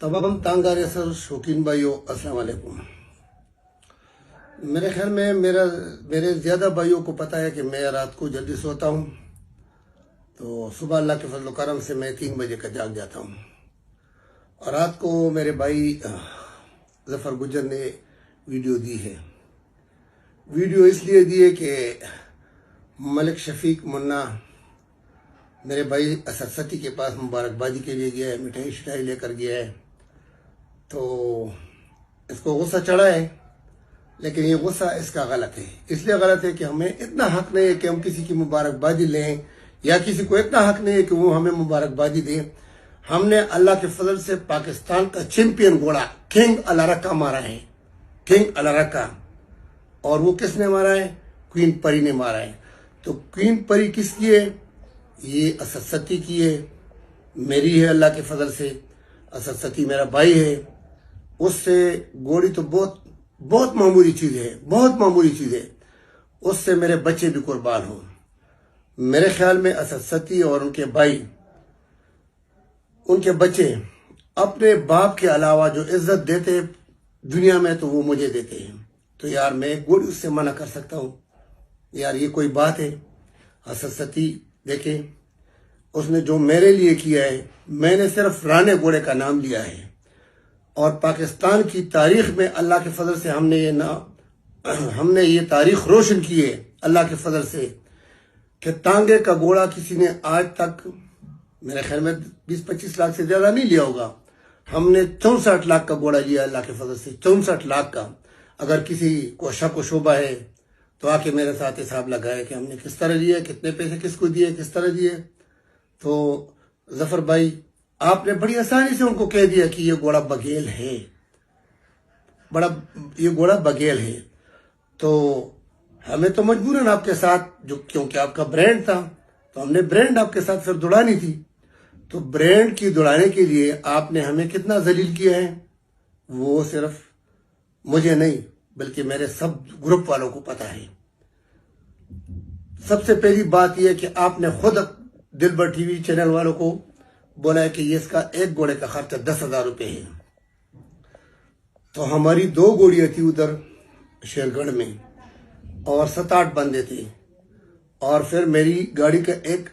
तमाम तांगार सर शौकीन भाइयों अस्सलाम वालेकुम। मेरे ख्याल में मेरे ज़्यादा भाइयों को पता है कि मैं रात को जल्दी सोता हूँ, तो सुबह अल्लाह के फजल करम से मैं 3 बजे का जाग जाता हूँ। और रात को मेरे भाई जफ़र गुजर ने वीडियो दी है। वीडियो इसलिए दी है कि मलिक शफीक मुन्ना मेरे भाई असद सती के पास मुबारकबादी के लिए गया है, मिठाई शिठाई लेकर गया है। तो इसको गुस्सा चढ़ा है, लेकिन ये गुस्सा इसका गलत है। इसलिए गलत है कि हमें इतना हक नहीं है कि हम किसी की मुबारकबादी लें, या किसी को इतना हक नहीं है कि वो हमें मुबारकबादी दे। हमने अल्लाह के फजल से पाकिस्तान का चैंपियन घोड़ा किंग अलरक्का मारा है, किंग अलरक्का। और वो किसने मारा है? क्वीन परी ने मारा है। तो क्वीन परी किसकी है? ये असद सती की है, मेरी है अल्लाह के फजल से। असद सती मेरा भाई है, उससे गोली तो बहुत मामूली चीज़ है, बहुत मामूली चीज़ है। उससे मेरे बच्चे भी कुर्बान हों। मेरे ख्याल में असद सती और उनके भाई, उनके बच्चे अपने बाप के अलावा जो इज्जत देते दुनिया में, तो वो मुझे देते हैं। तो यार मैं गोली उससे मना कर सकता हूँ? यार ये कोई बात है? असद सती देखें, उसने जो मेरे लिए किया है, मैंने सिर्फ राने घोड़े का नाम लिया है। और पाकिस्तान की तारीख में अल्लाह के फजल से हमने ये तारीख रोशन की है अल्लाह के फजल से, कि तांगे का घोड़ा किसी ने आज तक मेरे ख्याल में 20-25 लाख से ज़्यादा नहीं लिया होगा। हमने 64 लाख का घोड़ा लिया अल्लाह के फजल से, 64 लाख का। अगर किसी को शक व शुबा है तो आके मेरे साथ हिसाब लगाए कि हमने किस तरह लिया, कितने पैसे किसको दिए, किस तरह दिए। तो जफर भाई, आपने बड़ी आसानी से उनको कह दिया कि ये घोड़ा बघेल है, ये घोड़ा बघेल है। तो हमें तो मजबूरन आपके साथ, जो क्योंकि आपका ब्रांड था, तो हमने ब्रांड आपके साथ फिर दुड़ानी थी। तो ब्रांड की दुड़ाने के लिए आपने हमें कितना जलील किया है, वो सिर्फ मुझे नहीं बल्कि मेरे सब ग्रुप वालों को पता है। सबसे पहली बात यह है कि आपने खुद दिलबर टीवी चैनल वालों को बोला है कि ये इसका एक घोड़े का खर्चा 10,000 रुपये है। तो हमारी 2 घोड़ियाँ थी उधर शेरगढ़ में, और 7-8 बंदे थे। और फिर मेरी गाड़ी का एक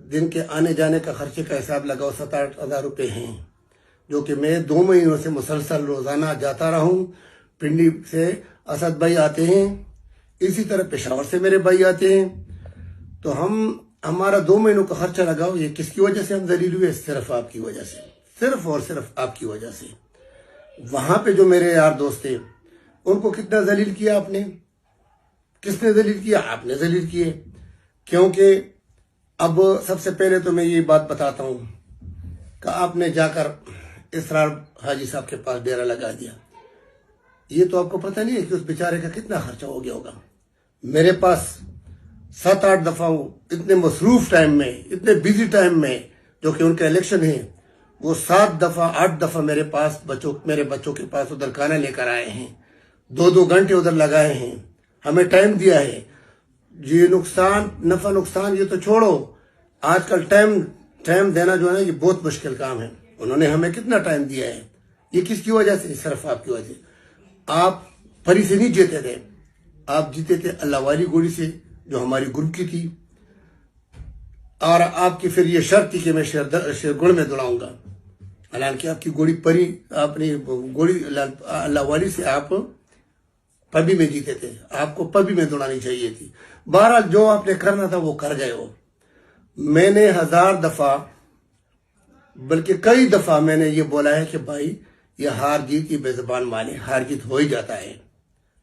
दिन के आने जाने का खर्चे का हिसाब लगाओ, 7-8 हज़ार रुपये हैं, जो कि मैं 2 महीनों से मुसलसल रोज़ाना जाता रहा हूँ। पिंडी से असद भाई आते हैं, इसी तरह पेशावर से मेरे भाई आते हैं। तो हमारा 2 महीनों का खर्चा लगाओ। ये किसकी वजह से हम जलील हुए? सिर्फ आपकी वजह से, सिर्फ और सिर्फ आपकी वजह से। वहां पे जो मेरे यार दोस्त थे, उनको कितना जलील किया आपने? किसने जलील किया? आपने जलील किए। क्योंकि अब सबसे पहले तो मैं ये बात बताता हूँ कि आपने जाकर इसरार हाजी साहब के पास डेरा लगा दिया। ये तो आपको पता नहीं है कि उस बेचारे का कितना खर्चा हो गया होगा। मेरे पास 7-8 दफा इतने मसरूफ टाइम में, इतने बिजी टाइम में, जो कि उनका इलेक्शन है, वो 7 दफा 8 दफा मेरे बच्चों के पास उधर खाना लेकर आए हैं। 2-2 घंटे उधर लगाए हैं, हमें टाइम दिया है। ये नुकसान नफा नुकसान ये तो छोड़ो, आजकल टाइम देना जो है ना, ये बहुत मुश्किल काम है। उन्होंने हमें कितना टाइम दिया है। ये किसकी वजह से? सिर्फ आपकी वजह से। आप परी से नहीं जीते थे, आप जीते थे अल्लाह वाली गोली से, जो हमारी ग्रुप की थी। और आपकी फिर ये शर्त थी कि मैं शेरगढ़ में दौड़ाऊंगा। हालांकि आपकी गोली परी, अपनी गोली अल्लाह वाली से आप पबी में जीते थे, आपको पबी में दौड़ानी चाहिए थी। बहरहाल जो आपने करना था वो कर गए हो। मैंने 1000 दफा बल्कि कई दफा मैंने ये बोला है कि भाई ये हार जीत की बेजबान माने, हार जीत हो ही जाता है,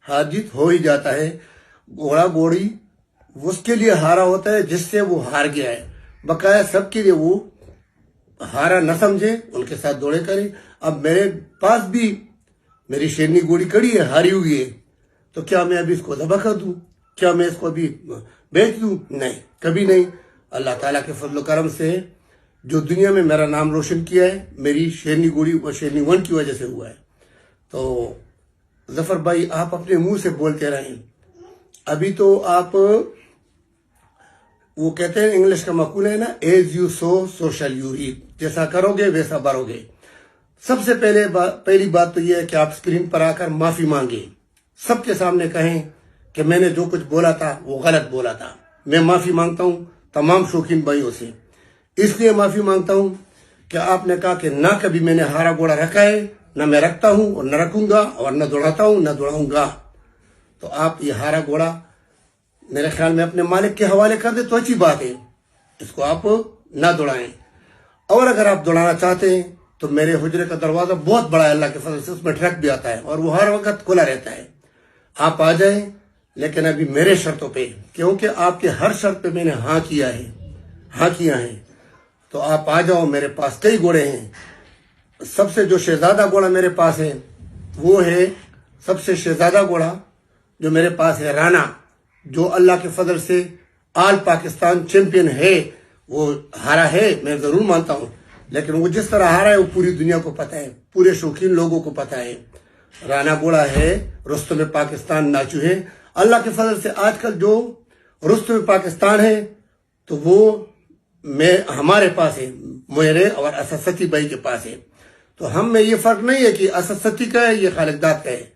हार जीत हो ही जाता है। घोड़ा घोड़ी उसके लिए हारा होता है जिससे वो हार गया है। बकाया सबके लिए वो हारा न समझे, उनके साथ दौड़े करे। अब मेरे पास भी मेरी शेरनी घोड़ी कड़ी है, हारी हुई है, तो क्या मैं अभी इसको ज़बह कर दूं? क्या मैं इसको अभी बेच दूं? नहीं, कभी नहीं। अल्लाह ताला के फजल करम से जो दुनिया में मेरा नाम रोशन किया है, मेरी शेरनी घोड़ी और शेरनी 1 की वजह से हुआ है। तो जफर भाई, आप अपने मुंह से बोलते रहें। अभी तो आप, वो कहते हैं इंग्लिश का मकूल है ना, as you sow so shall you reap, जैसा करोगे वैसा भरोगे। सबसे पहली बात तो यह है कि आप स्क्रीन पर आकर माफी मांगे, सबके सामने कहें कि मैंने जो कुछ बोला था वो गलत बोला था। मैं माफी मांगता हूं तमाम शौकीन भाइयों से, इसलिए माफी मांगता हूं कि आपने कहा कि ना कभी मैंने हारा घोड़ा रखा है, न मैं रखता हूं और न रखूंगा, और न दौड़ाता हूं न दौड़ाऊंगा। तो आप ये हारा घोड़ा मेरे ख्याल में अपने मालिक के हवाले कर दे तो अच्छी बात है, इसको आप ना दौड़ाएं। और अगर आप दौड़ाना चाहते हैं तो मेरे हुजरे का दरवाजा बहुत बड़ा है, अल्लाह के फजल से उसमें ट्रक भी आता है और वो हर वक्त खुला रहता है। आप आ जाएं, लेकिन अभी मेरे शर्तों पे, क्योंकि आपके हर शर्त पे मैंने हाँ किया है। तो आप आ जाओ, मेरे पास कई घोड़े हैं। सबसे जो शहजादा घोड़ा मेरे पास है वो है, सबसे शहजादा घोड़ा जो मेरे पास है राना, जो अल्लाह के फजल से आल पाकिस्तान चैंपियन है। वो हारा है मैं जरूर मानता हूं, लेकिन वो जिस तरह हारा है वो पूरी दुनिया को पता है, पूरे शौकीन लोगों को पता है। राना घोड़ा है, रुस्तम पाकिस्तान नाचू है। अल्लाह के फजल से आजकल जो रुस्तम पाकिस्तान है तो वो हमारे पास है, मेरे और असद सती भाई के पास है। तो हम में ये फर्क नहीं है कि असद सती का है ये खालिकदाद का है।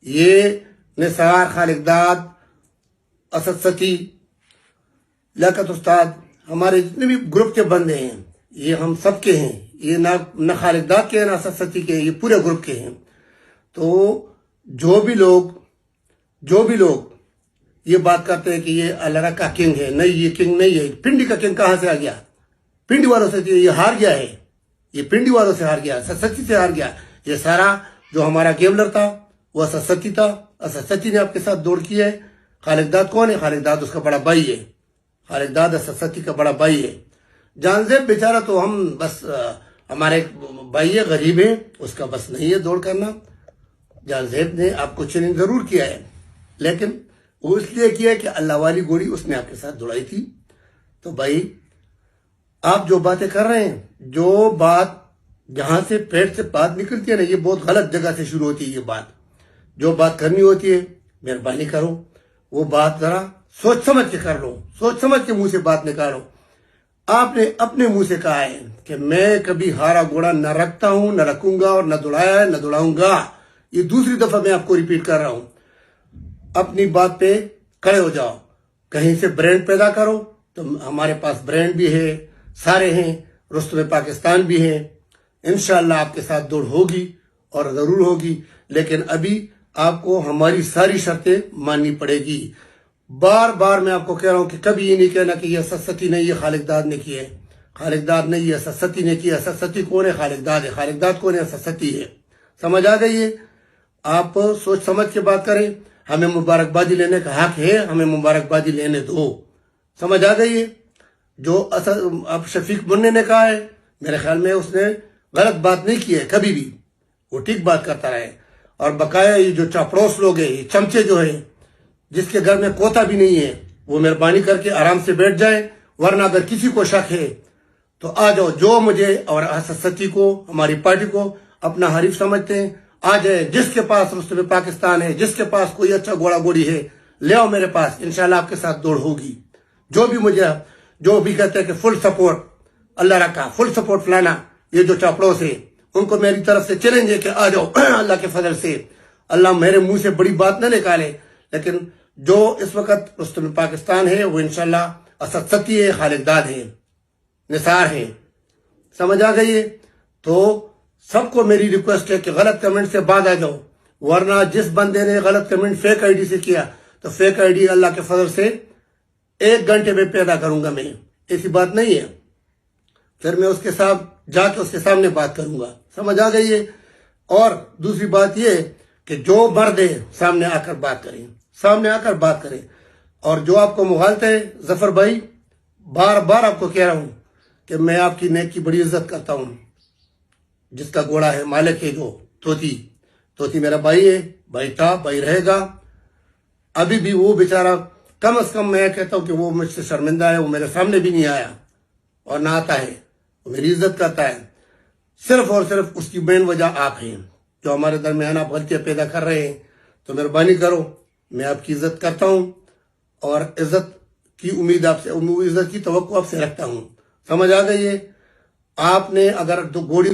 ये निसार, खालिकदाद, असद सती, लियाकत उस्ताद, हमारे जितने भी ग्रुप के बंदे हैं ये हम सबके हैं। ये ना खालिकदाद के हैं ना असद सती के, ये पूरे ग्रुप के हैं। तो जो भी लोग ये बात करते हैं कि ये अल्लाह का किंग है, नहीं ये किंग नहीं है। पिंडी का किंग कहां से आ गया? पिंडी वालों से ये हार गया है, ये पिंडी वालों से हार गया, असद सती से हार गया। ये सारा जो हमारा गेमलर था वो असद सती था, असद सती ने आपके साथ दौड़ की है। खालिकदाद कौन है? खालिकदाद उसका बड़ा भाई है, खालिकदाद असद सती का बड़ा भाई है। जानजेब बेचारा तो हम बस हमारे भाई है, गरीब है, उसका बस नहीं है दौड़ करना। जानजेब ने आपको चैलेंज जरूर किया है, लेकिन वो इसलिए किया कि अल्लाह वाली घोड़ी उसने आपके साथ दौड़ाई थी। तो भाई आप जो बातें कर रहे हैं, जो बात जहां से पेट से बात निकलती है ना, ये बहुत गलत जगह से शुरू होती है। ये बात जो बात करनी होती है, मेहरबानी करो वो बात जरा सोच समझ के कर लो, सोच समझ के मुंह से बात निकालो। आपने अपने मुंह से कहा है कि मैं कभी हारा घोड़ा न रखता हूं, न रखूंगा, और न दौड़ाया है, न दौड़ाऊंगा। ये दूसरी दफा मैं आपको रिपीट कर रहा हूं। अपनी बात पे खड़े हो जाओ, कहीं से ब्रांड पैदा करो। तो हमारे पास ब्रांड भी है, सारे हैं, रुस्तम पाकिस्तान भी है। इंशाअल्लाह आपके साथ दौड़ होगी और जरूर होगी, लेकिन अभी आपको हमारी सारी शर्तें माननी पड़ेगी। बार बार मैं आपको कह रहा हूं कि कभी ये नहीं कहना कि ये असद सती नहीं, ये खालिकदाद ने किया है। खालिकदाद नहीं, ये असद सती ने किया। असद सती कौन है? खालिकदाद है। खालिकदाद कौन है? असद सती है। समझ आ गई है? आप सोच समझ के बात करें। हमें मुबारकबादी लेने का हक है, हमें मुबारकबादी लेने दो। समझ आ गई है? जो अब शफीक मुन्ने ने कहा है, मेरे ख्याल में उसने गलत बात नहीं की है कभी भी, वो ठीक बात करता रहे। और बकाया ये जो चापड़ोस लोग हैं, ये चमचे जो है, जिसके घर में कोता भी नहीं है, वो मेहरबानी करके आराम से बैठ जाए। वरना अगर किसी को शक है तो आ जाओ, जो मुझे और असद सती को, हमारी पार्टी को अपना हरीफ समझते हैं, आ जाए। जिसके पास रुस्तम पाकिस्तान है, जिसके पास कोई अच्छा घोड़ा घोड़ी है, ले आओ मेरे पास, इंशाल्लाह आपके साथ दौड़ होगी। जो भी कहते हैं कि फुल सपोर्ट अल्लाह रखा, फुल सपोर्ट फलाना, ये जो चापड़ों से, उनको मेरी तरफ से चैलेंज है कि आ जाओ। अल्लाह के फजल से, अल्लाह मेरे मुंह से बड़ी बात न निकाले, लेकिन जो इस वक्त रुस्तम पाकिस्तान है वो इंशाल्लाह असद सती है, खालिकदाद है, निसार है। समझ आ गई है? तो सबको मेरी रिक्वेस्ट है कि गलत कमेंट से बाद आ जाओ, वरना जिस बंदे ने गलत कमेंट फेक आईडी से किया तो फेक आईडी अल्लाह के फजल से 1 घंटे में पैदा करूंगा मैं। ऐसी बात नहीं है, फिर मैं उसके साथ जाके उसके सामने बात करूंगा। समझ आ गई है? और दूसरी बात यह कि जो मर्द है सामने आकर बात करें, सामने आकर बात करें। और जो आपको मुगालते हैं जफर भाई, बार बार आपको कह रहा हूं कि मैं आपकी नेक की बड़ी इज्जत करता हूं। जिसका घोड़ा है, मालिक है, जो तोती मेरा भाई है, भाई था, भाई रहेगा। अभी भी वो बेचारा, कम से कम मैं कहता हूं कि वो मुझसे शर्मिंदा है, वो मेरे सामने भी नहीं आया और ना आता है, वो मेरी इज्जत करता है। सिर्फ और सिर्फ उसकी मेन वजह आप हैं, जो हमारे दरमियान आप गलतियां पैदा कर रहे हैं। तो मेहरबानी करो, मैं आपकी इज्जत करता हूं और इज्जत की उम्मीद आपसे, इज्जत की तवक्को आपसे रखता हूं। समझ आ गई है? आपने अगर तो घोड़ी